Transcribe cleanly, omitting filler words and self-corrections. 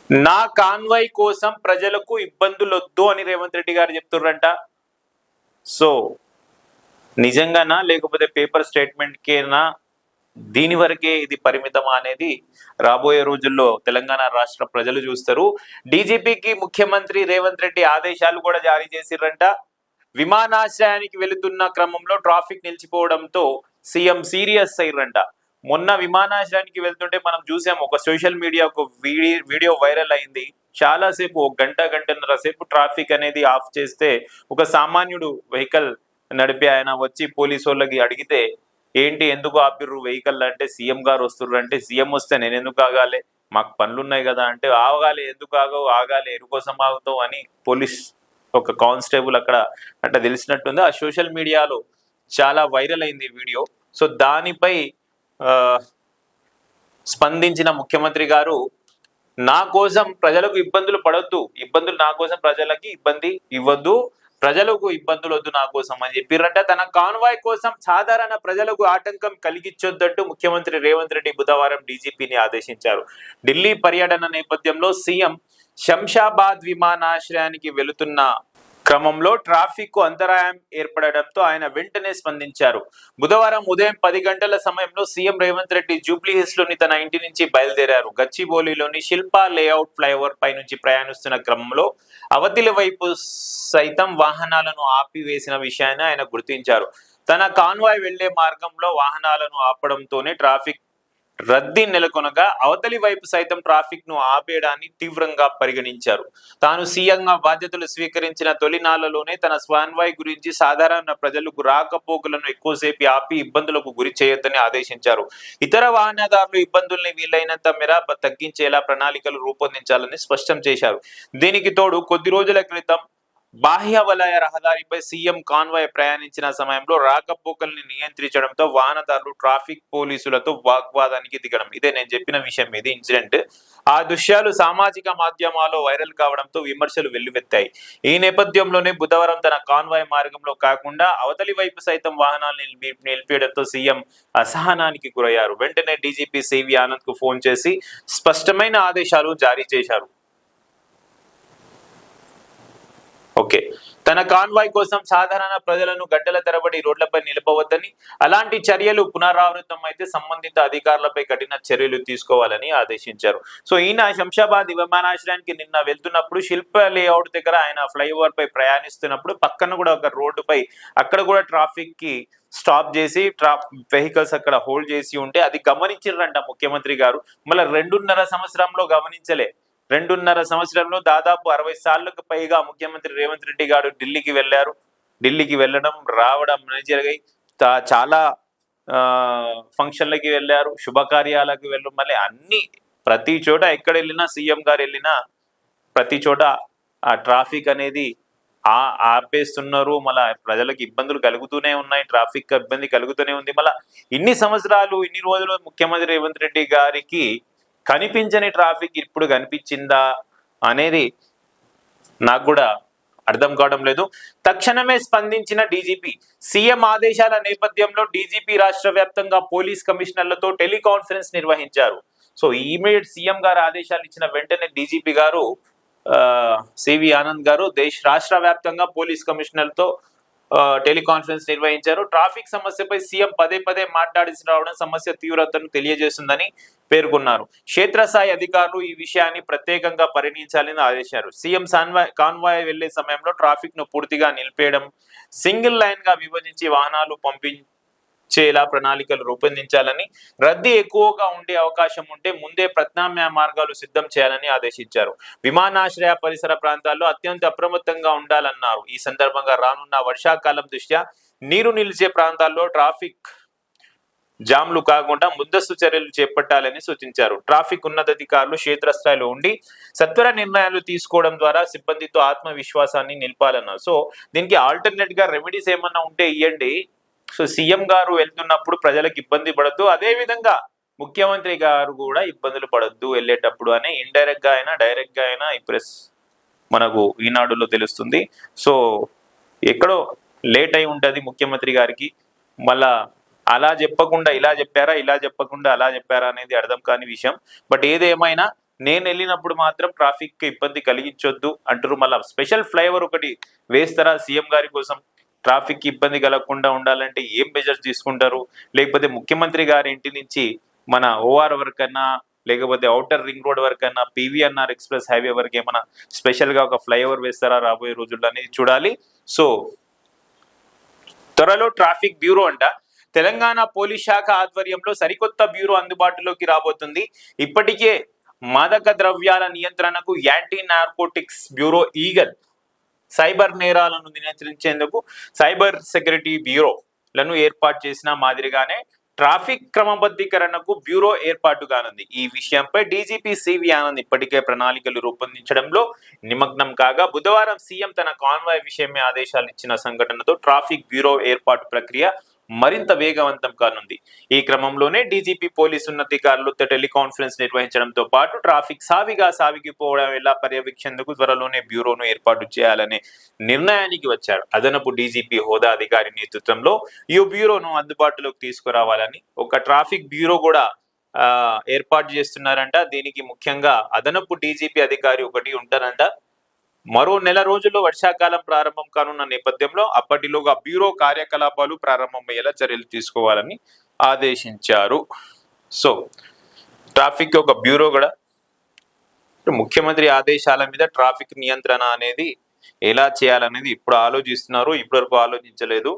నా కాన్వాయ్ కోసం ప్రజలకు ఇబ్బందులొద్దు అని రేవంత్ రెడ్డి గారు చెప్తుర్రంట. సో నిజంగానా లేకపోతే పేపర్ స్టేట్మెంట్కేనా, దీని వరకే ఇది పరిమితమా అనేది రాబోయే రోజుల్లో తెలంగాణ రాష్ట్ర ప్రజలు చూస్తారు. డీజీపీకి ముఖ్యమంత్రి రేవంత్ రెడ్డి ఆదేశాలు కూడా జారీ చేసిర్రంట. విమానాశ్రయానికి వెళుతున్న క్రమంలో ట్రాఫిక్ నిలిచిపోవడంతో సీఎం సీరియస్ అయ్యారంట. మొన్న విమానాశ్రయానికి వెళ్తుంటే మనం చూసాం, ఒక సోషల్ మీడియా ఒక వీడియో వైరల్ అయింది. చాలాసేపు, ఒక గంటన్నర సేపు ట్రాఫిక్ అనేది ఆఫ్ చేస్తే ఒక సామాన్యుడు వెహికల్ నడిపి ఆయన వచ్చి పోలీసు వాళ్ళకి అడిగితే, ఏంటి ఎందుకు ఆపిర్రు వెహికల్ అంటే, సీఎం గారు వస్తుర్రు అంటే, సీఎం వస్తే నేను ఎందుకు ఆగాలి, మాకు పనులు ఉన్నాయి కదా అంటే, ఆగాలి ఎందుకు ఆగవు, ఆగాలి ఎరుకోసం ఆగుతావు అని పోలీస్ ఒక కానిస్టేబుల్ అక్కడ అంటే తెలిసినట్టుంది. ఆ సోషల్ మీడియాలో చాలా వైరల్ అయింది వీడియో. సో దానిపై స్పందించిన ముఖ్యమంత్రి గారు, నా కోసం ప్రజలకు ఇబ్బందులు పడొద్దు, ఇబ్బందులు నా కోసం ప్రజలకి ఇబ్బంది ఇవ్వద్దు, ప్రజలకు ఇబ్బందులు వద్దు నా కోసం అని చెప్పిరంట. తన కాన్వాయ్ కోసం సాధారణ ప్రజలకు ఆటంకం కలిగించొద్దంటూ ముఖ్యమంత్రి రేవంత్ రెడ్డి బుధవారం డీజీపీని ఆదేశించారు. ఢిల్లీ పర్యటన నేపథ్యంలో సీఎం శంషాబాద్ విమానాశ్రయానికి వెళుతున్న క్రమంలో ట్రాఫిక్ కు అంతరాయం ఏర్పడడంతో ఆయన వెంటనే స్పందించారు. బుధవారం ఉదయం 10 గంటల సమయంలో సీఎం రేవంత్ రెడ్డి జూబ్లీహిల్స్ లోని తన ఇంటి నుంచి బయలుదేరారు. గచ్చిబౌలిలోని శిల్పా లేఅవుట్ ఫ్లైఓవర్ పై నుంచి ప్రయాణిస్తున్న క్రమంలో అవతలి వైపు సైతం వాహనాలను ఆపివేసిన విషయాన్ని ఆయన గుర్తించారు. తన కాన్వాయ్ వెళ్లే మార్గంలో వాహనాలను ఆపడంతోనే ట్రాఫిక్ రద్దీ నెలకొనగా అవతలి వైపు సైతం ట్రాఫిక్ ను ఆపేయడాన్ని తీవ్రంగా పరిగణించారు. తాను సీఎంగా బాధ్యతలు స్వీకరించిన తొలినాళ్లలోనే తన స్వాన్వాయ్ గురించి సాధారణ ప్రజలకు రాకపోకలను ఎక్కువసేపు ఆపి ఇబ్బందులకు గురి చేయొద్దని ఆదేశించారు. ఇతర వాహనదారులు ఇబ్బందుల్ని వీలైనంత మేర తగ్గించేలా ప్రణాళికలు రూపొందించాలని స్పష్టం చేశారు. దీనికి తోడు కొద్ది రోజుల క్రితం బాహ్య వలయ రహదారిపై సీఎం కాన్వాయ్ ప్రయాణించిన సమయంలో రాకపోకల్ని నియంత్రించడంతో వాహనదారులు ట్రాఫిక్ పోలీసులతో వాగ్వాదానికి దిగడం, ఇదే నేను చెప్పిన విషయం, ఇది ఇన్సిడెంట్. ఆ దృశ్యాలు సామాజిక మాధ్యమాల్లో వైరల్ కావడంతో విమర్శలు వెల్లువెత్తాయి. ఈ నేపథ్యంలోనే బుధవారం తన కాన్వాయ్ మార్గంలో కాకుండా అవతలి వైపు సైతం వాహనాలను నిలిపేయడంతో సీఎం అసహనానికి గురయ్యారు. వెంటనే డీజీపీ సివి ఆనంద్ కు ఫోన్ చేసి స్పష్టమైన ఆదేశాలు జారీ చేశారు. ఓకే, తన కాన్వాయ్ కోసం సాధారణ ప్రజలను గంటల తరబడి రోడ్లపై నిలపవద్దని, అలాంటి చర్యలు పునరావృతం అయితే సంబంధిత అధికారులపై కఠిన చర్యలు తీసుకోవాలని ఆదేశించారు. సో ఈయన శంషాబాద్ విమానాశ్రయానికి నిన్న వెళ్తున్నప్పుడు శిల్ప లేఅవుట్ దగ్గర ఆయన ఫ్లైఓవర్ పై ప్రయాణిస్తున్నప్పుడు పక్కన కూడా ఒక రోడ్డుపై అక్కడ కూడా ట్రాఫిక్ కి స్టాప్ చేసి వెహికల్స్ అక్కడ హోల్డ్ చేసి ఉంటే అది గమనించారంట ముఖ్యమంత్రి గారు. మళ్ళీ 2.5 సంవత్సరంలో గమనించలే. 2.5 సంవత్సరంలో దాదాపు 60 సార్లకు పైగా ముఖ్యమంత్రి రేవంత్ రెడ్డి గారు ఢిల్లీకి వెళ్ళారు. ఢిల్లీకి వెళ్ళడం రావడం జరిగాయి. చాలా ఫంక్షన్లకి వెళ్ళారు, శుభకార్యాలకు వెళ్ళడం, మళ్ళీ అన్ని ప్రతి చోట ఎక్కడ వెళ్ళినా సీఎం గారు వెళ్ళినా ప్రతి చోట ఆ ట్రాఫిక్ అనేది ఆపేస్తున్నారు. మళ్ళీ ప్రజలకు ఇబ్బందులు కలుగుతూనే ఉన్నాయి, ట్రాఫిక్ ఇబ్బంది కలుగుతూనే ఉంది. మళ్ళీ ఇన్ని సంవత్సరాలు ఇన్ని రోజులు ముఖ్యమంత్రి రేవంత్ రెడ్డి గారికి కనిపించని ట్రాఫిక్ ఇప్పుడు కనిపించిందా అనేది నాకు కూడా అర్థం కావడం లేదు. తక్షణమే స్పందించిన డీజీపీ, సీఎం ఆదేశాల నేపథ్యంలో డీజీపీ రాష్ట్ర వ్యాప్తంగా పోలీస్ కమిషనర్లతో టెలికాన్ఫరెన్స్ నిర్వహించారు. సో ఇమీడియట్ సీఎం గారు ఆదేశాలు ఇచ్చిన వెంటనే డీజీపీ గారు సివి ఆనంద్ గారు రాష్ట్ర వ్యాప్తంగా పోలీస్ కమిషనర్లతో టెలికాన్ఫరెన్స్ నిర్వహించారు. ట్రాఫిక్ సమస్యపై సీఎం పదే మాట్లాడిసి రావడం సమస్య తీవ్రతను తెలియజేస్తుందని పేర్కొన్నారు. క్షేత్రస్థాయి అధికారులు ఈ విషయాన్ని ప్రత్యేకంగా పరిగణించాలని ఆదేశారు. సీఎం కాన్వాయ్ వెళ్లే సమయంలో ట్రాఫిక్ ను పూర్తిగా నిలిపేయడం, సింగిల్ లైన్ గా విభజించి వాహనాలు పంపించేలా ప్రణాళికలు రూపొందించాలని, రద్దీ ఎక్కువగా ఉండే అవకాశం ఉంటే ముందే ప్రత్యామ్నాయ మార్గాలు సిద్ధం చేయాలని ఆదేశించారు. విమానాశ్రయ పరిసర ప్రాంతాల్లో అత్యంత అప్రమత్తంగా ఉండాలన్నారు. ఈ సందర్భంగా రానున్న వర్షాకాలం దృష్ట్యా నీరు నిలిచే ప్రాంతాల్లో ట్రాఫిక్ జామ్లు కాకుండా ముందస్తు చర్యలు చేపట్టాలని సూచించారు. ట్రాఫిక్ ఉన్నతాధికారులు క్షేత్రస్థాయిలో ఉండి సత్వర నిర్ణయాలు తీసుకోవడం ద్వారా సిబ్బందితో ఆత్మవిశ్వాసాన్ని నింపాలన్నారు. సో దీనికి ఆల్టర్నేట్ గా రెమెడీస్ ఏమన్నా ఉంటే ఇవ్వండి. సో సీఎం గారు వెళ్తున్నప్పుడు ప్రజలకు ఇబ్బంది పడద్దు, అదే విధంగా ముఖ్యమంత్రి గారు కూడా ఇబ్బందులు పడద్దు వెళ్ళేటప్పుడు అని ఇండైరెక్ట్ గా అయినా డైరెక్ట్ గా అయినా ఈ ప్రెస్ మనకు ఈనాడులో తెలుస్తుంది. సో ఎక్కడో లేట్ అయి ఉంటది ముఖ్యమంత్రి గారికి. మళ్ళా అలా చెప్పకుండా ఇలా చెప్పారా, ఇలా చెప్పకుండా అలా చెప్పారా అనేది అర్థం కాని విషయం. బట్ ఏదేమైనా నేను వెళ్ళినప్పుడు మాత్రం ట్రాఫిక్ కి ఇబ్బంది కలిగించొద్దు అంటారు. మళ్ళీ స్పెషల్ ఫ్లైఓవర్ ఒకటి వేస్తారా సీఎం గారి కోసం? ట్రాఫిక్ కి ఇబ్బంది కలగకుండా ఉండాలంటే ఏం మెజర్స్ తీసుకుంటారు? లేకపోతే ముఖ్యమంత్రి గారి ఇంటి నుంచి మన ఓఆర్ వరకు అన్నా, లేకపోతే ఔటర్ రింగ్ రోడ్ వరకు అన్నా, పివిఎన్ఆర్ ఎక్స్ప్రెస్ హైవే వరకు ఏమైనా స్పెషల్ గా ఒక ఫ్లైఓవర్ వేస్తారా రాబోయే రోజుల్లో అనేది చూడాలి. సో త్వరలో ట్రాఫిక్ బ్యూరో అంట తెలంగాణ పోలీస్ శాఖ ఆధ్వర్యంలో సరికొత్త బ్యూరో అందుబాటులోకి రాబోతుంది. ఇప్పటికే మాదక ద్రవ్యాల నియంత్రణకు anti narcotics bureau eagle, cyber నేరాలను నియంత్రించేందుకు సైబర్ సెక్యూరిటీ బ్యూరోలను ఏర్పాటు చేసిన మాదిరిగానే ట్రాఫిక్ క్రమబద్ధీకరణకు బ్యూరో ఏర్పాటు కానుంది. ఈ విషయంపై డీజీపీ సివి ఆనంద్ ఇప్పటికే ప్రణాళికలు రూపొందించడంలో నిమగ్నం కాగా బుధవారం సీఎం తన కాన్వాయ్ విషయమే ఆదేశాలు ఇచ్చిన సంఘటనతో ట్రాఫిక్ బ్యూరో ఏర్పాటు ప్రక్రియ మరింత వేగవంతం కానుంది. ఈ క్రమంలోనే డీజీపీ పోలీసు ఉన్నతాధికారులతో టెలికాన్ఫరెన్స్ నిర్వహించడంతో పాటు ట్రాఫిక్ సాగిపోవడం ఎలా పర్యవేక్షణకు త్వరలోనే బ్యూరోను ఏర్పాటు చేయాలనే నిర్ణయానికి వచ్చారు. అదనపు డీజీపీ హోదా అధికారి నేతృత్వంలో ఈ బ్యూరోను అందుబాటులోకి తీసుకురావాలని ఒక ట్రాఫిక్ బ్యూరో కూడా ఏర్పాటు చేస్తున్నారంట. దీనికి ముఖ్యంగా అదనపు డీజీపీ అధికారి ఒకటి ఉంటారంట. మరో నెల రోజుల్లో వర్షాకాలం ప్రారంభం కానున్న నేపథ్యంలో అప్పటిలోగా బ్యూరో కార్యకలాపాలు ప్రారంభమయ్యేలా చర్యలు తీసుకోవాలని ఆదేశించారు. సో ట్రాఫిక్ ఒక బ్యూరో కూడా ముఖ్యమంత్రి ఆదేశాల మీద ట్రాఫిక్ నియంత్రణ అనేది ఎలా చేయాలనేది ఇప్పుడు ఆలోచిస్తున్నారు, ఇప్పటివరకు ఆలోచించలేదు.